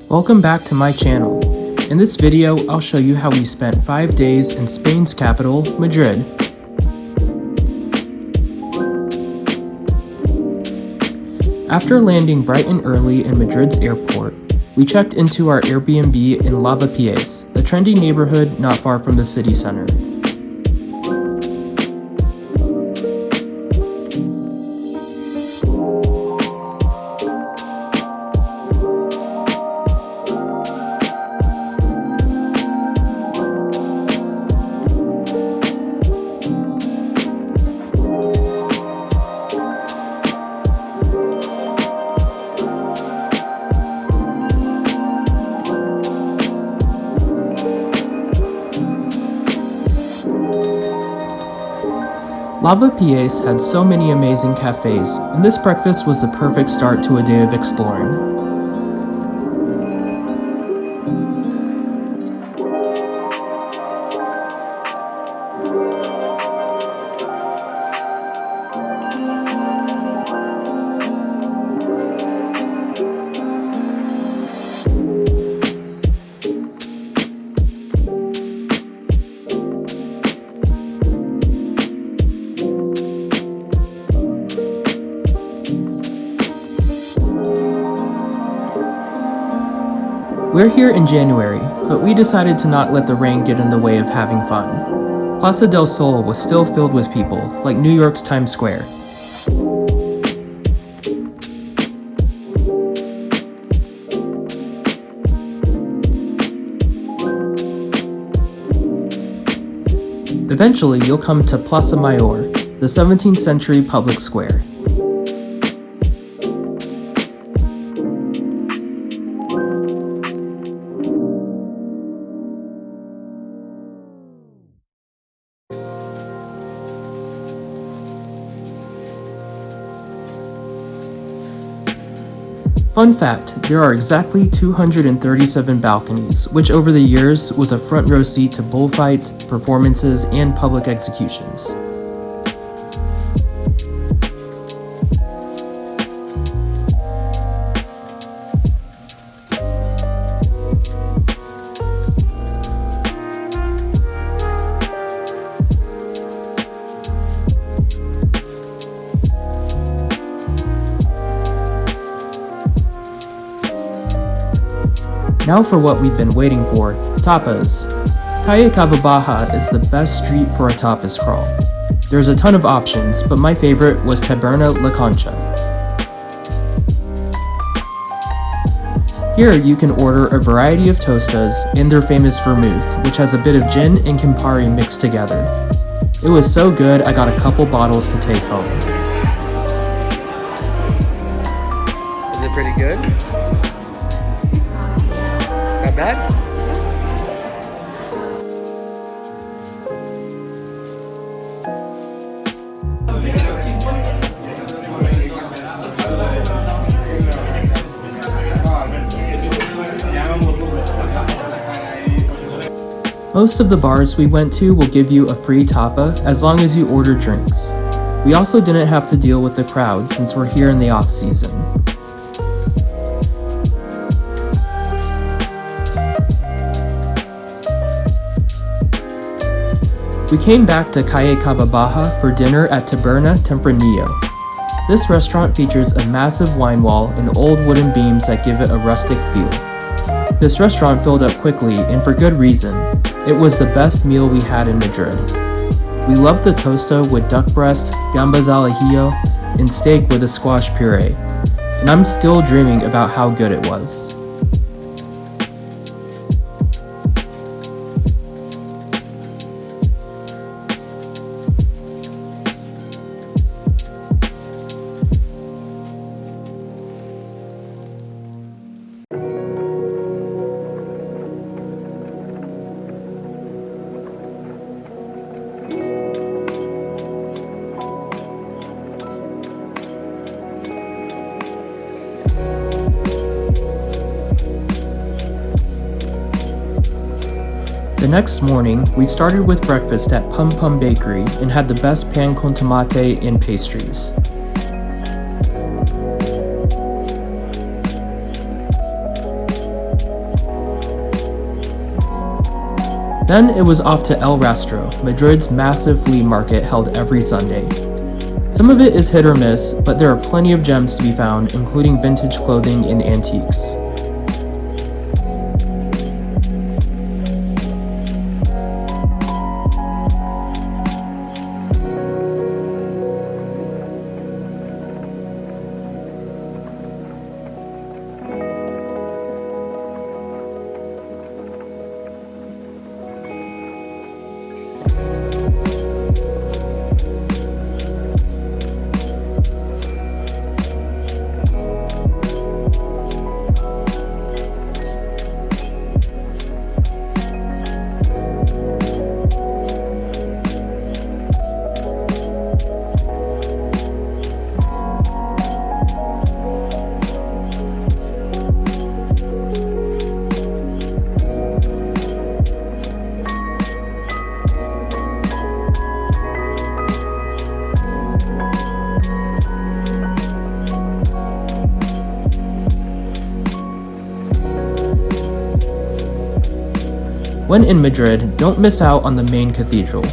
Welcome back to my channel. In this video, I'll show you how we spent 5 days in Spain's capital, Madrid. After landing bright and early in Madrid's airport, we checked into our Airbnb in Lavapiés, a trendy neighborhood not far from the city center. Lavapiés had so many amazing cafes, and this breakfast was the perfect start to a day of exploring. We're here in January, but we decided to not let the rain get in the way of having fun. Plaza del Sol was still filled with people, like New York's Times Square. Eventually, you'll come to Plaza Mayor, the 17th century public square. Fun fact, there are exactly 237 balconies, which over the years was a front row seat to bullfights, performances, and public executions. Now for what we've been waiting for, tapas. Calle Cava Baja is the best street for a tapas crawl. There's a ton of options, but my favorite was Taberna La Concha. Here you can order a variety of tostas and their famous vermouth, which has a bit of gin and Campari mixed together. It was so good I got a couple bottles to take home. Is it pretty good? Not bad? Most of the bars we went to will give you a free tapa as long as you order drinks. We also didn't have to deal with the crowd since we're here in the off-season. We came back to Calle Cava Baja for dinner at Taberna Tempranillo. This restaurant features a massive wine wall and old wooden beams that give it a rustic feel. This restaurant filled up quickly, and for good reason. It was the best meal we had in Madrid. We loved the tosta with duck breast, gambas al ajillo, and steak with a squash puree, and I'm still dreaming about how good it was. The next morning, we started with breakfast at Pum Pum Bakery and had the best pan con tomate and pastries. Then it was off to El Rastro, Madrid's massive flea market held every Sunday. Some of it is hit or miss, but there are plenty of gems to be found, including vintage clothing and antiques. When in Madrid, don't miss out on the main cathedral.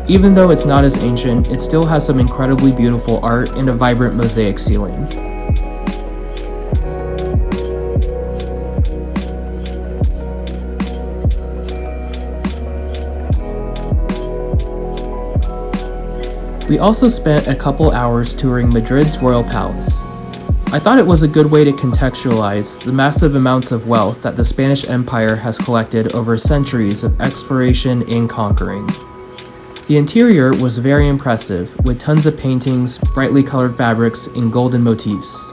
Even though it's not as ancient, it still has some incredibly beautiful art and a vibrant mosaic ceiling. We also spent a couple hours touring Madrid's Royal Palace. I thought it was a good way to contextualize the massive amounts of wealth that the Spanish Empire has collected over centuries of exploration and conquering. The interior was very impressive, with tons of paintings, brightly colored fabrics, and golden motifs.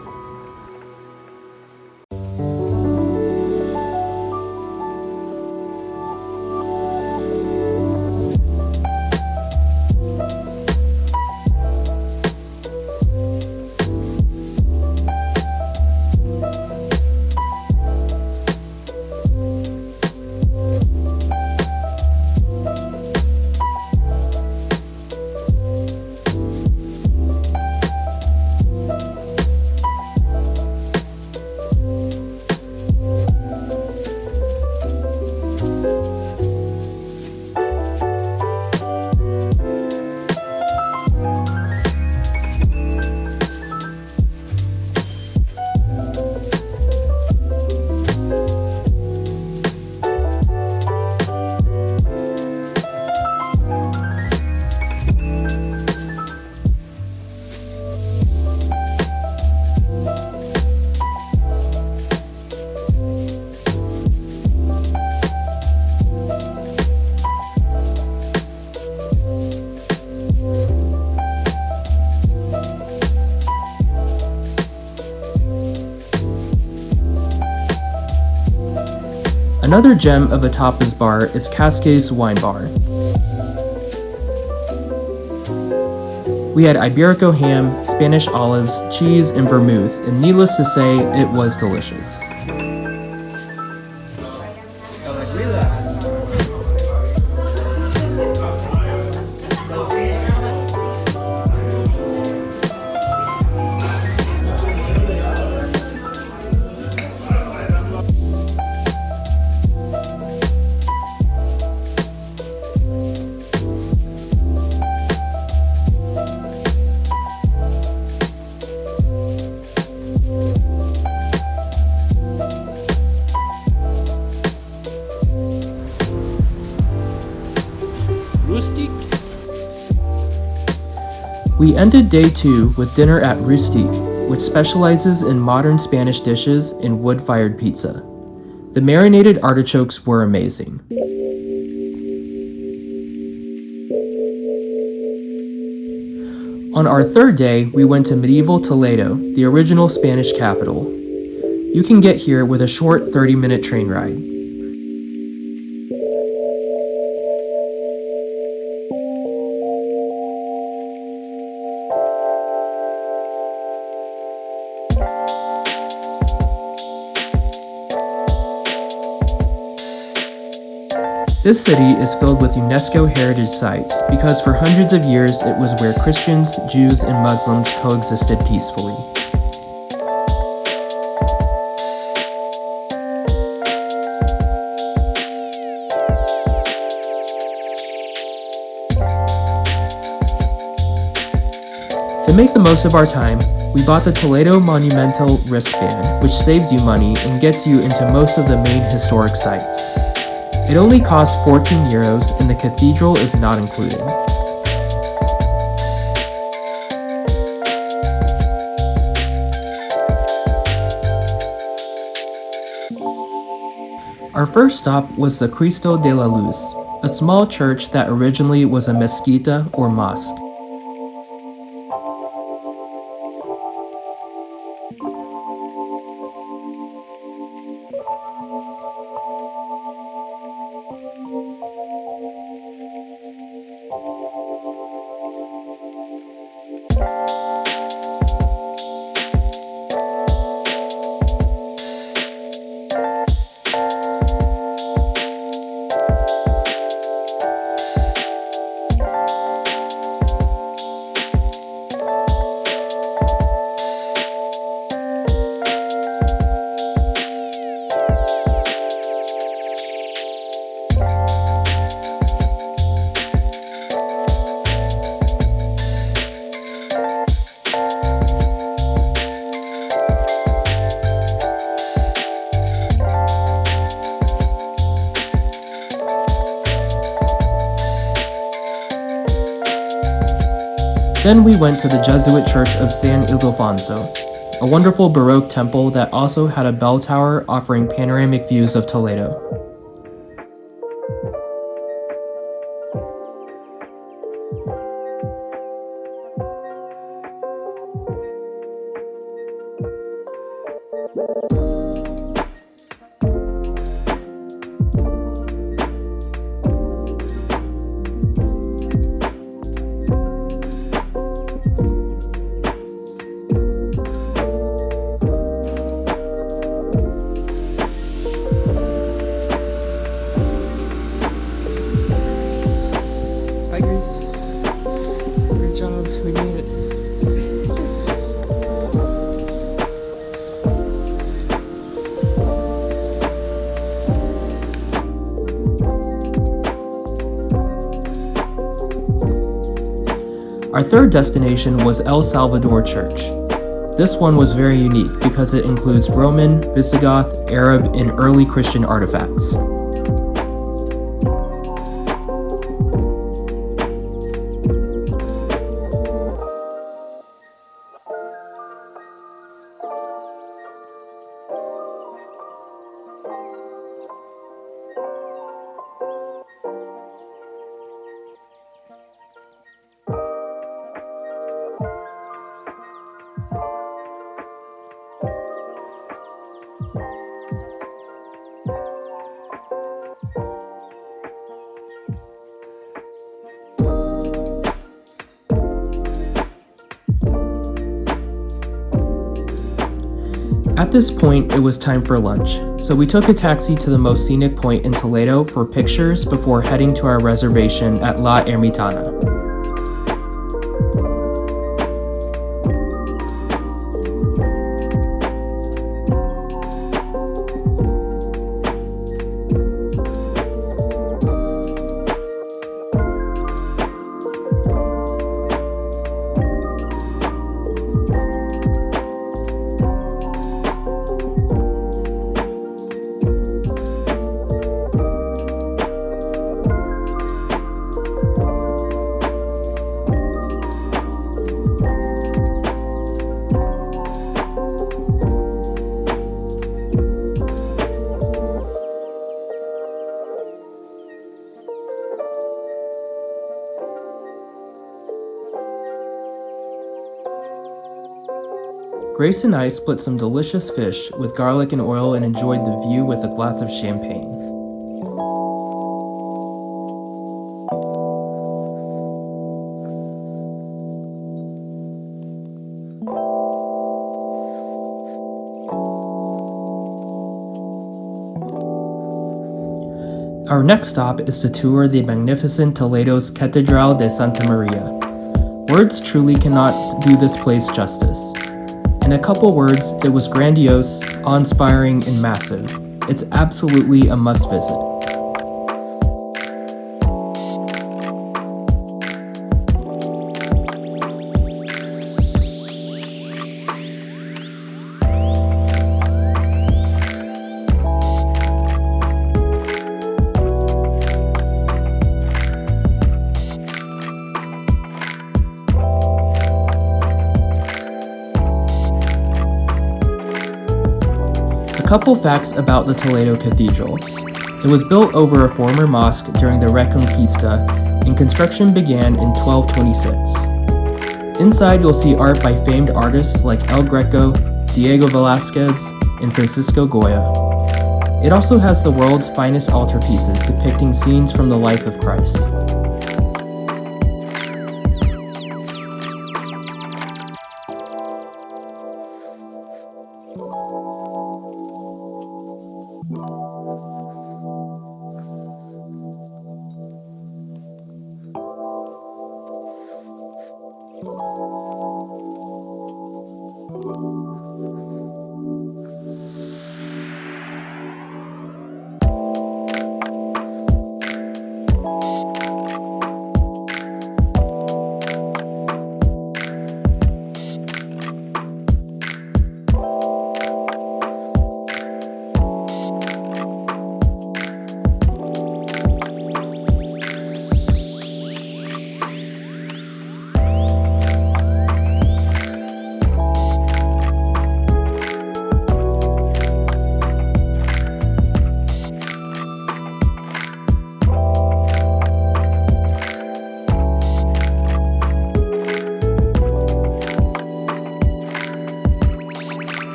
Another gem of a tapas bar is Kaskais wine bar. We had Iberico ham, Spanish olives, cheese, and vermouth, and needless to say, it was delicious. We ended day 2 with dinner at Rustique, which specializes in modern Spanish dishes and wood-fired pizza. The marinated artichokes were amazing. On our third day, we went to medieval Toledo, the original Spanish capital. You can get here with a short 30-minute train ride. This city is filled with UNESCO heritage sites because for hundreds of years it was where Christians, Jews, and Muslims coexisted peacefully. To make the most of our time, we bought the Toledo Monumental wristband, which saves you money and gets you into most of the main historic sites. It only cost 14 euros and the cathedral is not included. Our first stop was the Cristo de la Luz, a small church that originally was a mezquita or mosque. Then we went to the Jesuit Church of San Ildefonso, a wonderful Baroque temple that also had a bell tower offering panoramic views of Toledo. Great job, we made it. Our third destination was El Salvador Church. This one was very unique because it includes Roman, Visigoth, Arab, and early Christian artifacts. At this point, it was time for lunch, so we took a taxi to the most scenic point in Toledo for pictures before heading to our reservation at La Ermitana. Grace and I split some delicious fish with garlic and oil and enjoyed the view with a glass of champagne. Our next stop is to tour the magnificent Toledo's Cathedral de Santa Maria. Words truly cannot do this place justice. In a couple words, it was grandiose, awe-inspiring, and massive. It's absolutely a must visit. couple facts about the Toledo Cathedral. It was built over a former mosque during the Reconquista, and construction began in 1226. Inside you'll see art by famed artists like El Greco, Diego Velázquez, and Francisco Goya. It also has the world's finest altarpieces depicting scenes from the life of Christ.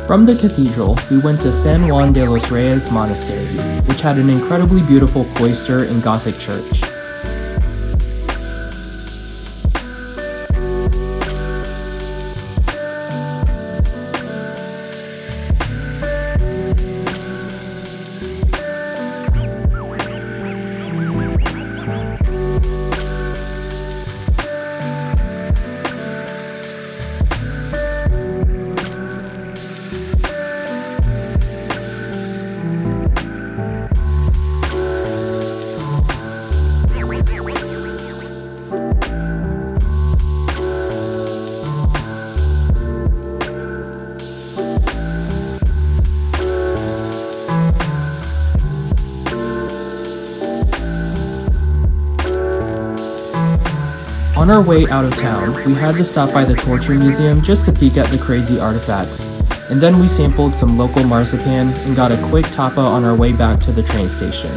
From the cathedral, we went to San Juan de los Reyes Monastery, which had an incredibly beautiful cloister and Gothic church. On our way out of town, we had to stop by the Torture Museum just to peek at the crazy artifacts, and then we sampled some local marzipan and got a quick tapa on our way back to the train station.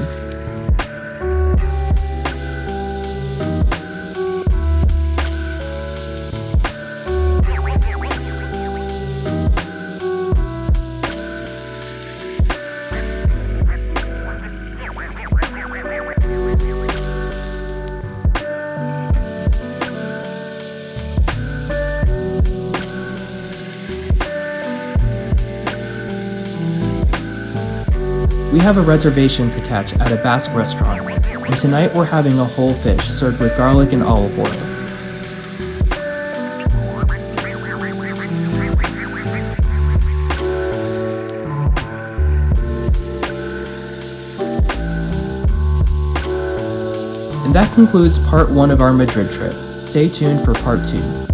We have a reservation to catch at a Basque restaurant, and tonight we're having a whole fish served with garlic and olive oil. And that concludes part 1 of our Madrid trip. Stay tuned for part 2.